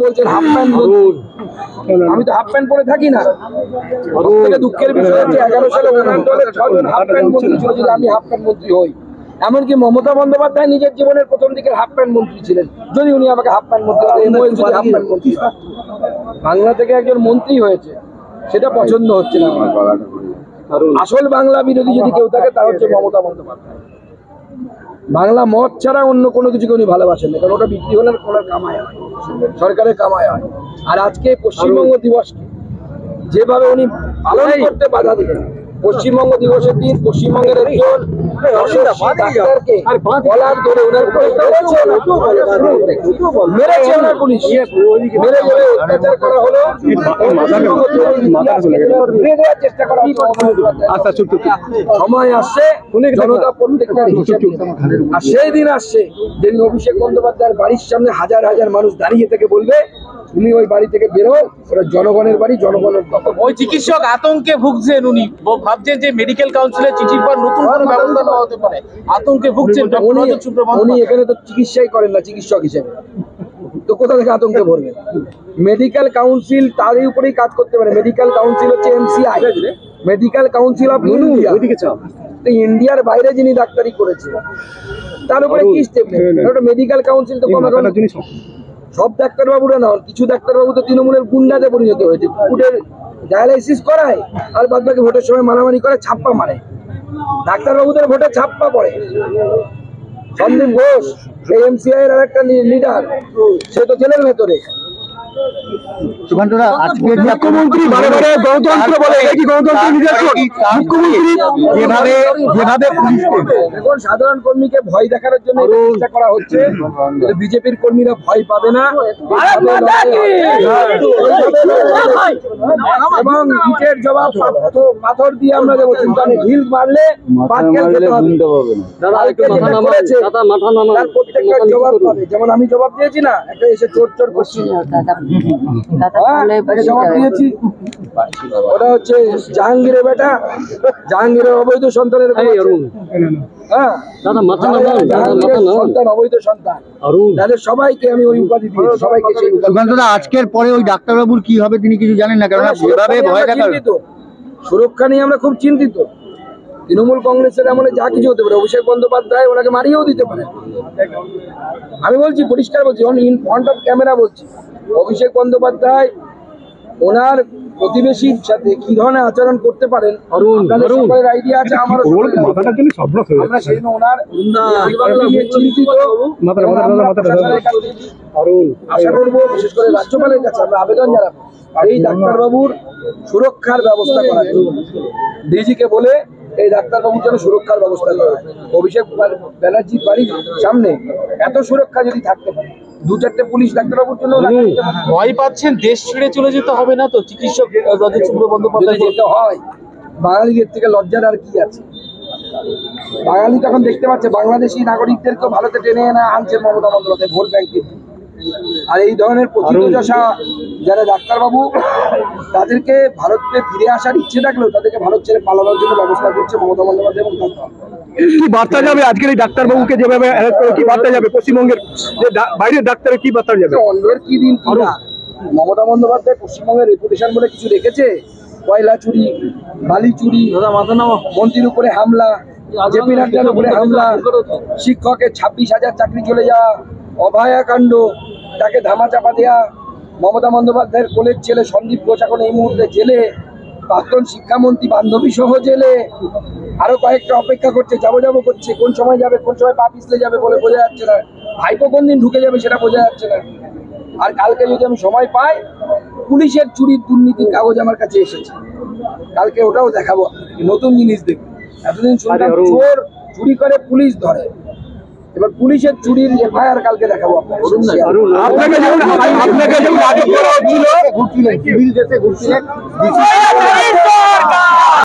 বলছেন half pant, আমি তো হাফ প্যান্ট পরে থাকি না। সবথেকে দুঃখের বিষয় হচ্ছে 11 সালে ওনার দলের 6 জন হাফ প্যান্ট মন্ত্রী ছিল, যদি আমি হাফ প্যান্ট মন্ত্রী হই। এমনকি মমতা বন্দ্যোপাধ্যায় নিজের জীবনের প্রথম দিকের হাফ প্যান্ট মন্ত্রী ছিলেন, যদি উনি আমাকে হাফ প্যান্ট মন্ত্রী হতেন। এমওএল যদি হাফ প্যান্ট মন্ত্রী, বাংলা থেকে একজন মন্ত্রী হয়েছে, সেটা পছন্দ হচ্ছে না আমার। আসল বাংলা বিরোধী যদি কেউ থাকে তা হচ্ছে মমতা বন্দ্যোপাধ্যায়। বাংলা মদ ছাড়া অন্য কোনো কিছুকে উনি ভালোবাসেন না, কারণ ওটা বিক্রি হলে ওনার কামাই হয়, সরকারের কামাই হয়। আর আজকে পশ্চিমবঙ্গ দিবসকে যেভাবে উনি পালন করতে বাধা দিলেন, পশ্চিমবঙ্গ দিবসের দিন পশ্চিমবঙ্গের একজন ডাক্তারকে গলার ধরে ওনার মেরেছে ওনার পুলিশ, মেরে ধরে অত্যাচার করা হলো, চেষ্টা করা হলো। সময় আসছে জনতা প্রত্যেকটা হিসেবে, আর সেই দিন আসছে যেদিন অভিষেক বন্দ্যোপাধ্যায়ের বাড়ির সামনে হাজার হাজার মানুষ দাঁড়িয়ে থেকে বলবে তুমি ওই বাড়ি থেকে বেরো, ওরা জনগণের বাড়ি, জনগণের দখল। ওই চিকিৎসক আতঙ্কে ভুগছেন, উনি ভাবছেন যে মেডিকেল কাউন্সিলের চিঠির পর নতুন কোনো ব্যবস্থা নেওয়া হতে পারে, আতঙ্কে ভুগছেন। উনি এখানে তো চিকিৎসাই করেন না চিকিৎসক হিসেবে, তো কোথা থেকে আতঙ্কে ভরবেন? মেডিকেল কাউন্সিল তারই উপরেই কাজ করতে পারে। মেডিকেল কাউন্সিল হচ্ছে MCI, medical council of India. ইন্ডিয়ার বাইরে যিনি ডাক্তারি করেছে তার উপরে কি স্টেপ নেই? মেডিকেল কাউন্সিল তো সব ডাক্তারবাবুরা নন, কিছু ডাক্তারবাবু তো তৃণমূলের গুন্ডাতে পরিণত হয়েছে, কুকুরের ডায়ালাইসিস করায় আর বাদ বাকি ভোটের সময় মারামারি করে ছাপ্পা মারে। ডাক্তারবাবুদের ভোটে ছাপ্পা পড়ে। সন্দীপ ঘোষ এই এমসিআই এর একটা লিডার, সে তো জেলের ভেতরে। মুখ্যমন্ত্রী বারে গণতন্ত্র বলে, কি গণতন্ত্র নিজস্ব? মুখ্যমন্ত্রী যেভাবে এখন সাধারণ কর্মীকে ভয় দেখানোর জন্য চেষ্টা করা হচ্ছে, বিজেপির কর্মীরা ভয় পাবে না এবং ইটের জবাব পাথর দিয়ে আমরা দেবো। চিন্তা নেই, ঢিল মারলে প্রত্যেকটা জবাব পাবে। যেমন আমি জবাব দিয়েছি না, একটা এসে চোর চোর করছি, জবাব দিয়েছি। ওটা হচ্ছে জাহাঙ্গীরের বেটা, জাহাঙ্গীরের অবৈধ সন্তানের সন্তান, অবৈধ সন্তান, তাদের সবাইকে আমি ওই উপাধি দিয়েছি, সবাইকে। আজকের পরে ওই ডাক্তারবাবুর কি হবে তিনি কিছু জানেন না, কারণ সুরক্ষা নিয়ে আমরা খুব চিন্তিত। তৃণমূল কংগ্রেসের এমন যা কিছু হতে পারে, অভিষেক বন্দ্যোপাধ্যায় ওনাকে মারিয়েও দিতে পারে। আমি বলছি, পরিষ্কার বলছি, ইন ফ্রন্ট অফ ক্যামেরা বলছি, অভিষেক বন্দ্যোপাধ্যায় ওনার প্রতিবেশীর সাথে কি ধরনের আচরণ করতে পারেন সকলের আইডিয়া আছে। আমরা সেই ওনার চিন্তিত। আশা করবো বিশেষ করে রাজ্যপালের কাছে আমরা আবেদন জানাবো এই ডাক্তারবাবুর সুরক্ষার ব্যবস্থা করার জন্য, ডিজিকে বলে এই ডাক্তারবাবুর জন্য সুরক্ষার ব্যবস্থা করা হয়। অভিষেক ব্যানার্জির বাড়ির সামনে এত সুরক্ষা যদি থাকতে পারে, 2-4টে পুলিশ ডাক্তারবাবুর জন্য ভয় পাচ্ছেন, দেশ ছেড়ে চলে যেতে হবে না তো চিকিৎসক রজত বন্দ্যোপাধ্যায়? যেতে হয়, বাঙালিদের থেকে লজ্জার আর কি আছে? বাঙালি তখন দেখতে পাচ্ছে বাংলাদেশি নাগরিকদেরকে ভারতে টেনে এনে আনছে মমতা বন্দ্যোপাধ্যায় ভোট ব্যাংকের। আর এই ধরনের প্রতিযোগিতা যারা ডাক্তারবাবু, তাদেরকে ভারতে ফিরে আসার ইচ্ছে থাকলেও তাদেরকে ভারত ছেড়ে পালানোর জন্য ব্যবস্থা করছে মমতা বন্দ্যোপাধ্যায় এবং কি বার্তা যাবে আজকের এই ডাক্তারবাবুকে যেভাবে অ্যারেস্ট করে, কি বার্তা যাবে পশ্চিমবঙ্গের যে বাইরের ডাক্তারের, কি বার্তা যাবে? অন্যের কি দিন কি না, মমতা বন্দ্যোপাধ্যায় পশ্চিমবঙ্গের রেপুটেশন বলে কিছু রেখেছে? কয়লা চুরি, বালি চুরি, মন্ত্রীর উপরে হামলা, জেপি নাড্ডার উপরে হামলা, শিক্ষকের 26,000 চাকরি চলে যাওয়া, অভয়া কাণ্ড, তাকে ধামাচাপা দেয়া, মমতা বন্দ্যোপাধ্যায়ের কোলের ছেলে সন্দীপ ঘোষ এখন এই মুহূর্তে জেলে, প্রাক্তন শিক্ষামন্ত্রী বান্ধবী সহ জেলে, আরো কয়েকটা অপেক্ষা করছে, যাবো করছে, কোন সময় যাবে, কোন সময় পা পিছলে যাবে বলে বোঝা যাচ্ছে না, ভাইপো কোন দিন ঢুকে যাবে সেটা বোঝা যাচ্ছে না। আর কালকে যদি আমি সময় পাই, পুলিশের চুরির দুর্নীতির কাগজ আমার কাছে এসেছে, কালকে ওটাও দেখাবো, নতুন জিনিস দেখবো। এতদিন শুনলাম চোর চুরি করে পুলিশ ধরে, এবার পুলিশের চুরির এফআইআর কালকে দেখাবো আপনাকে।